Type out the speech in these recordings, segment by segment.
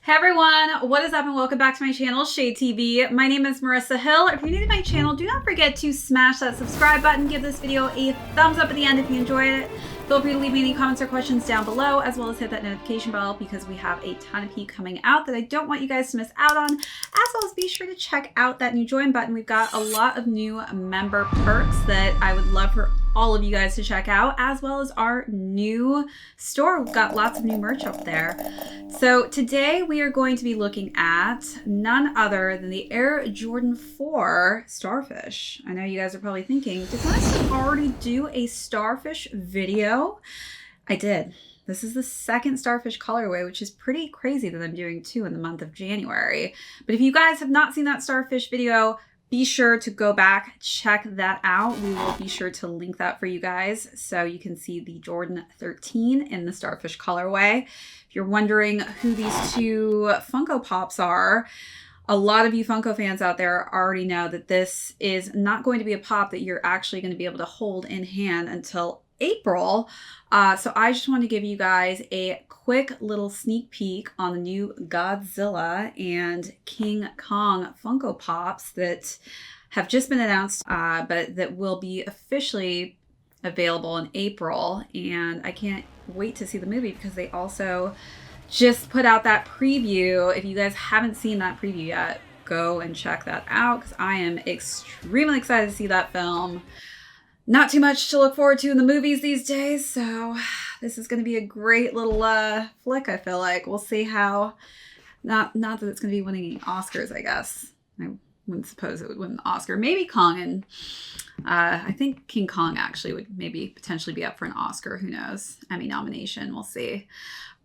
Hey everyone, what is up and welcome back to my channel, ShadeTV. My name is Marissa Hill. If you're new to my channel, do not forget to smash that subscribe button. Give this video a thumbs up at the end if you enjoyed it. Feel free to leave me any comments or questions down below, as well as hit that notification bell because we have a ton of heat coming out that I don't want you guys to miss out on. As well as be sure to check out that new join button. We've got a lot of new member perks that I would love for all of you guys to check out, as well as our new store. We've got lots of new merch up there. So today we are going to be looking at none other than the Air Jordan 4 Starfish. I know you guys are probably thinking, did I already do a Starfish video? I did. This is the second Starfish colorway, which is pretty crazy that I'm doing two in the month of January. But if you guys have not seen that Starfish video, be sure to go back, check that out. We will be sure to link that for you guys so you can see the Jordan 13 in the Starfish colorway. If you're wondering who these two Funko Pops are, a lot of you Funko fans out there already know that this is not going to be a pop that you're actually going to be able to hold in hand until April. So I just want to give you guys a quick little sneak peek on the new Godzilla and King Kong Funko Pops that have just been announced, but that will be officially available in April. And I can't wait to see the movie because they also just put out that preview. If you guys haven't seen that preview yet, go and check that out because I am extremely excited to see that film. Not too much to look forward to in the movies these days, so this is going to be a great little flick, I feel like. We'll see how, not that it's going to be winning any Oscars, I guess. I wouldn't suppose it would win an Oscar. Maybe Kong, and I think King Kong actually would maybe potentially be up for an Oscar. Who knows? Emmy nomination, we'll see.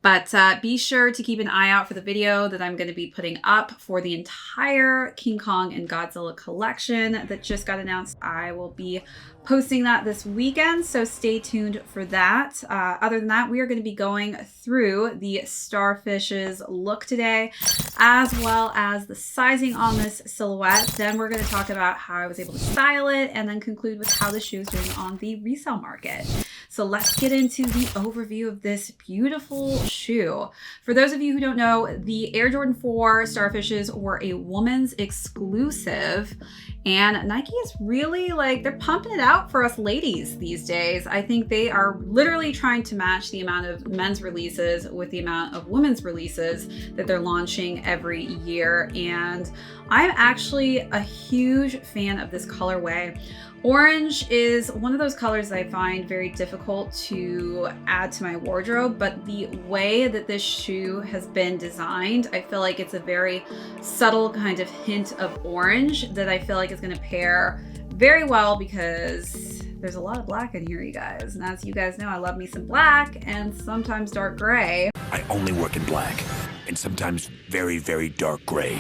But be sure to keep an eye out for the video that I'm going to be putting up for the entire King Kong and Godzilla collection that just got announced. I will be posting that this weekend, so stay tuned for that. Other than that, we are going to be going through the Starfish's look today, as well as the sizing on this silhouette. Then we're going to talk about how I was able to style it, and then conclude with how the shoe is doing on the resale market. So let's get into the overview of this beautiful shoe. For those of you who don't know, the Air Jordan 4 Starfishes were a woman's exclusive, and Nike is really they're pumping it out for us ladies these days. I think they are literally trying to match the amount of men's releases with the amount of women's releases that they're launching every year. And I'm actually a huge fan of this colorway. Orange is one of those colors that I find very difficult to add to my wardrobe, but the way that this shoe has been designed, I feel like it's a very subtle kind of hint of orange that I feel like is going to pair very well because there's a lot of black in here, you guys. And as you guys know, I love me some black and sometimes dark gray. I only work in black and sometimes very, very dark gray.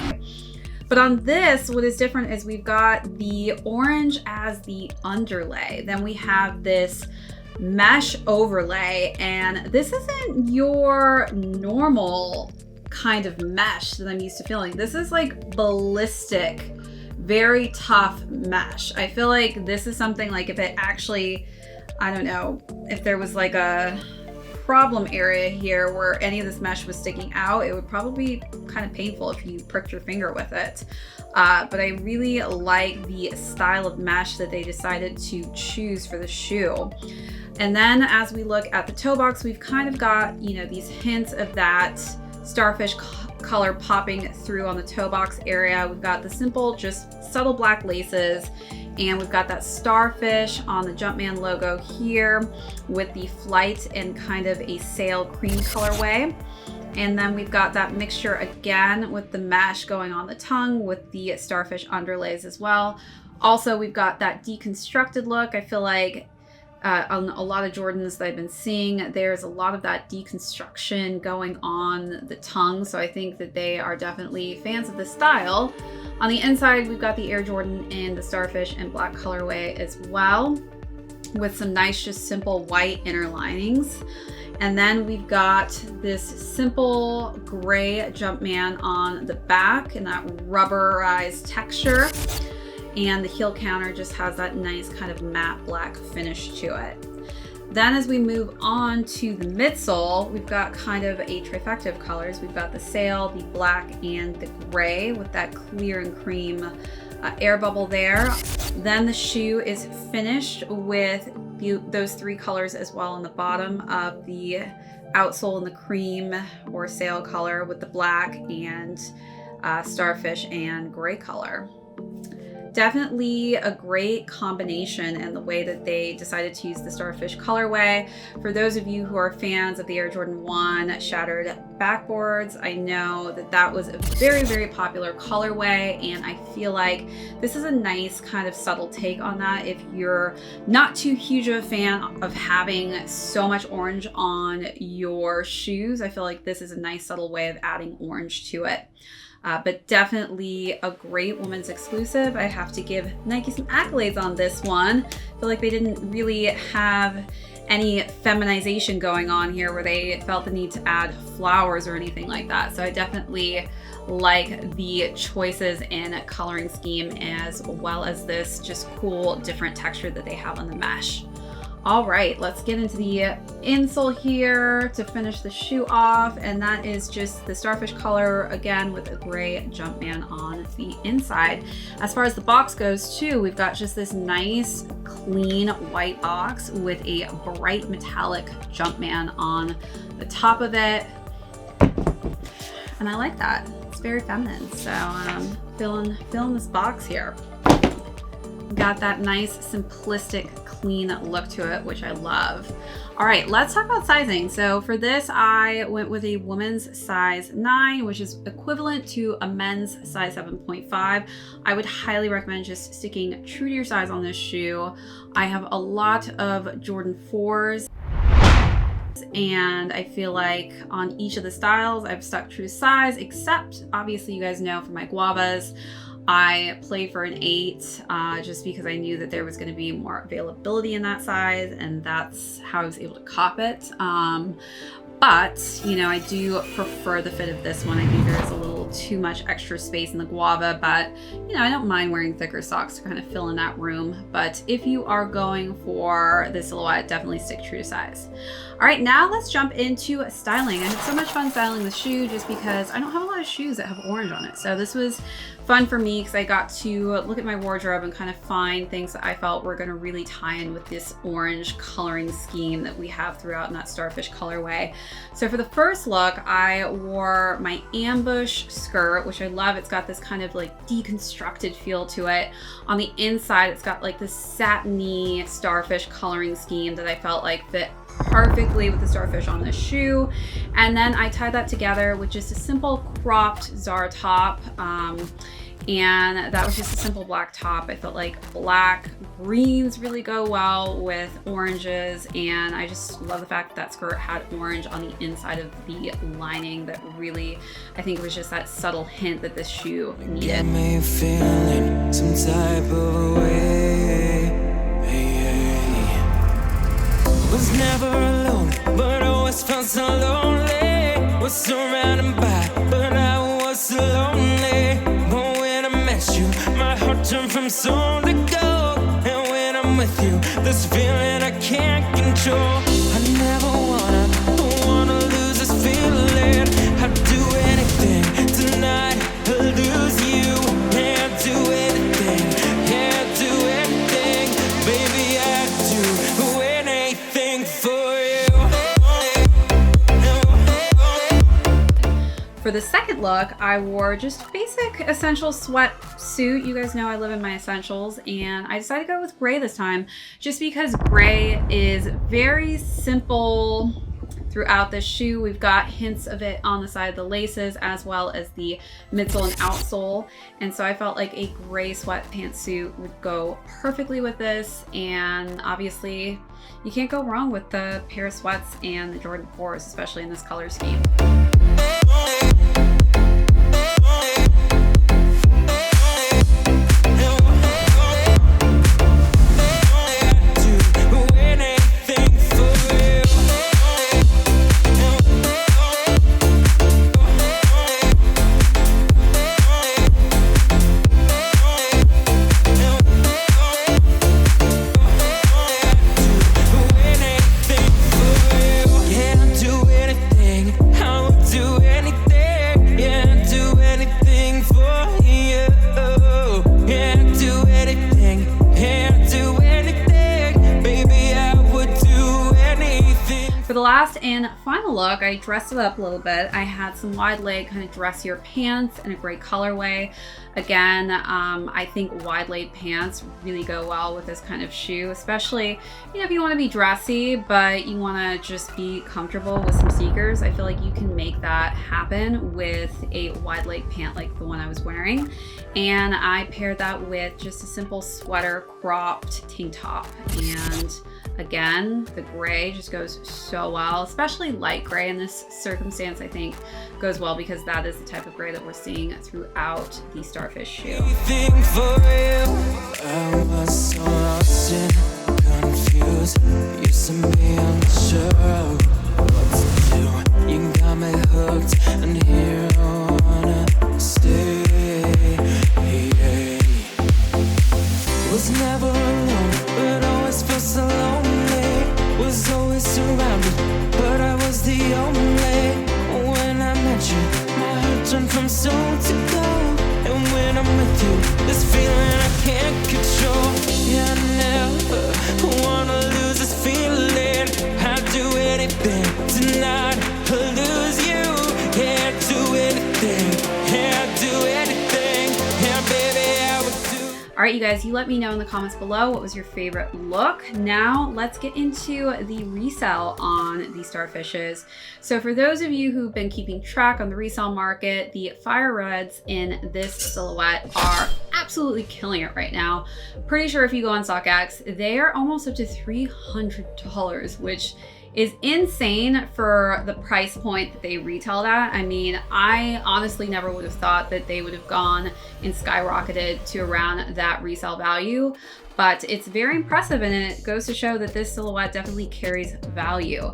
But on this, what is different is we've got the orange as the underlay. Then we have this mesh overlay, and this isn't your normal kind of mesh that I'm used to feeling. This is like ballistic, very tough mesh. I feel like this is something like if it actually, I don't know, if there was like a problem area here where any of this mesh was sticking out, it would probably be kind of painful if you pricked your finger with it. But I really like the style of mesh that they decided to choose for the shoe. And then as we look at the toe box, we've kind of got, you know, these hints of that Starfish color popping through on the toe box area. We've got the simple, just subtle black laces, and we've got that Starfish on the Jumpman logo here with the flight and kind of a sail cream colorway. And then we've got that mixture again with the mesh going on the tongue with the Starfish underlays as well. Also, we've got that deconstructed look. I feel like on a lot of Jordans that I've been seeing, there's a lot of that deconstruction going on the tongue. So I think that they are definitely fans of the style. On the inside, we've got the Air Jordan in the Starfish and black colorway as well, with some nice, just simple white inner linings. And then we've got this simple gray Jumpman on the back and that rubberized texture. And the heel counter just has that nice kind of matte black finish to it. Then as we move on to the midsole, we've got kind of a trifecta of colors. We've got the sail, the black, and the gray with that clear and cream air bubble there. Then the shoe is finished with those three colors as well on the bottom of the outsole in the cream or sail color with the black and starfish and gray color. Definitely a great combination in the way that they decided to use the Starfish colorway. For those of you who are fans of the Air Jordan 1 shattered backboards, I know that that was a very, very popular colorway, and I feel like this is a nice kind of subtle take on that. If you're not too huge of a fan of having so much orange on your shoes, I feel like this is a nice subtle way of adding orange to it. But definitely a great women's exclusive. I have to give Nike some accolades on this one. I feel like they didn't really have any feminization going on here where they felt the need to add flowers or anything like that. So I definitely like the choices in coloring scheme as well as this just cool different texture that they have on the mesh. All right, let's get into the insole here to finish the shoe off, and that is just the Starfish color again with a gray Jumpman on the inside. As far as the box goes too, we've got just this nice clean white box with a bright metallic Jumpman on the top of it, and I like that. It's very feminine, so feeling this box here. Got that nice simplistic clean look to it, which I love. All right, let's talk about sizing. So for this, I went with a woman's size 9, which is equivalent to a men's size 7.5. I would highly recommend just sticking true to your size on this shoe. I have a lot of Jordan 4s, and I feel like on each of the styles, I've stuck true to size, except obviously you guys know for my guavas, I played for an 8 just because I knew that there was going to be more availability in that size, and that's how I was able to cop it. But, you know, I do prefer the fit of this one. I think there's a little too much extra space in the guava, but, you know, I don't mind wearing thicker socks to kind of fill in that room. But if you are going for the silhouette, definitely stick true to size. All right, now let's jump into styling. I had so much fun styling this shoe just because I don't have a lot of shoes that have orange on it. So this was fun for me because I got to look at my wardrobe and kind of find things that I felt were going to really tie in with this orange coloring scheme that we have throughout in that Starfish colorway. So for the first look, I wore my ambush skirt, which I love. It's got this kind of like deconstructed feel to it. On the inside, it's got like this satiny Starfish coloring scheme that I felt like fit perfectly with the Starfish on this shoe. And then I tied that together with just a simple cropped Zara top. And that was just a simple black top. I felt like black greens really go well with oranges, and I just love the fact that that skirt had orange on the inside of the lining. That really, I think it was just that subtle hint that this shoe needed. Get me feeling some type of way. Was never alone, but always felt so lonely. Was surrounded by, but I was so lonely. But when I met you, my heart turned from stone to gold. And when I'm with you, this feeling I can't control. I never wanna lose this feeling. I'd do anything tonight to lose you. Can't do anything, can't do anything. Baby, I'd do anything for you. For the second look, I wore just basic essential sweatsuit. You guys know I live in my essentials, and I decided to go with gray this time just because gray is very simple throughout this shoe. We've got hints of it on the side of the laces as well as the midsole and outsole, and so I felt like a gray sweatpants suit would go perfectly with this. And obviously you can't go wrong with the pair of sweats and the Jordan 4s, especially in this color scheme. last and final look, I dressed it up a little bit. I had some wide leg kind of dressier pants in a gray colorway. Again, I think wide leg pants really go well with this kind of shoe, especially, you know, if you want to be dressy, but you want to just be comfortable with some sneakers. I feel like you can make that happen with a wide leg pant like the one I was wearing. And I paired that with just a simple sweater cropped tank top. And again, the gray just goes so well, especially light gray in this circumstance. I think goes well because that is the type of gray that we're seeing throughout the Starfish shoe. Everything for you. I was so lost and confused. Used to be unsure of what to do. You got me hooked, and here I wanna stay. Was never alone, but always felt so lonely. Was always surrounded, but I was the only. When I met you, my heart turned from soul to gold. And when I'm with you, this feeling I can't control. Yeah, I never wanna lose this feeling. I'd do anything tonight to lose you. Yeah, I'd do anything. Yeah, I'd do anything. Yeah, baby, I would do. All right, you guys, you let me know in the comments below what was your favorite look. Now let's get into the resale on the Starfishes. So for those of you who've been keeping track on the resale market, the fire reds in this silhouette are absolutely killing it right now. Pretty sure if you go on StockX, they are almost up to $300, which is insane for the price point that they retailed at. I mean, I honestly never would have thought that they would have gone and skyrocketed to around that resale value, but it's very impressive, and it goes to show that this silhouette definitely carries value.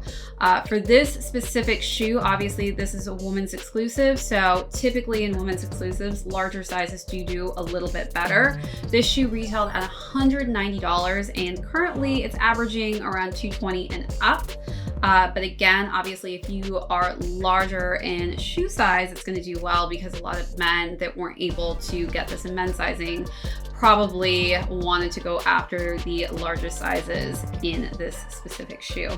For this specific shoe, obviously this is a woman's exclusive, so typically in women's exclusives, larger sizes do a little bit better. This shoe retailed at $190, and currently it's averaging around $220 and up. But again, obviously, if you are larger in shoe size, it's going to do well because a lot of men that weren't able to get this in men's sizing probably wanted to go after the larger sizes in this specific shoe.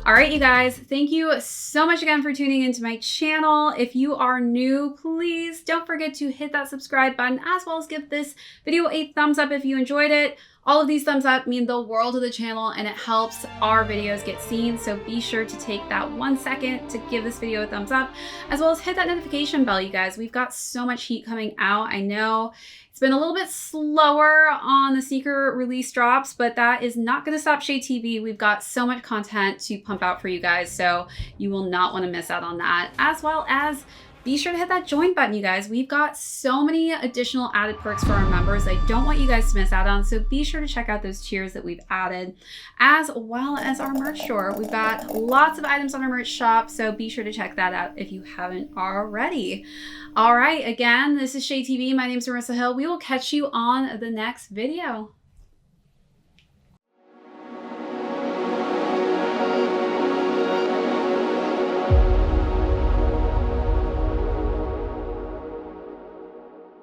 All right, you guys, thank you so much again for tuning into my channel. If you are new, please don't forget to hit that subscribe button, as well as give this video a thumbs up if you enjoyed it. All of these thumbs up mean the world to the channel, and it helps our videos get seen. So be sure to take that 1 second to give this video a thumbs up, as well as hit that notification bell, you guys. We've got so much heat coming out. I know it's been a little bit slower on the sneaker release drops, but that is not going to stop ShadeTV. We've got so much content to pump out for you guys, so you will not want to miss out on that, as well as be sure to hit that join button, you guys. We've got so many additional added perks for our members I don't want you guys to miss out on, so be sure to check out those tiers that we've added, as well as our merch store. We've got lots of items on our merch shop, so be sure to check that out if you haven't already. All right, again, this is ShadeTV. My name is Marissa Hill. We will catch you on the next video.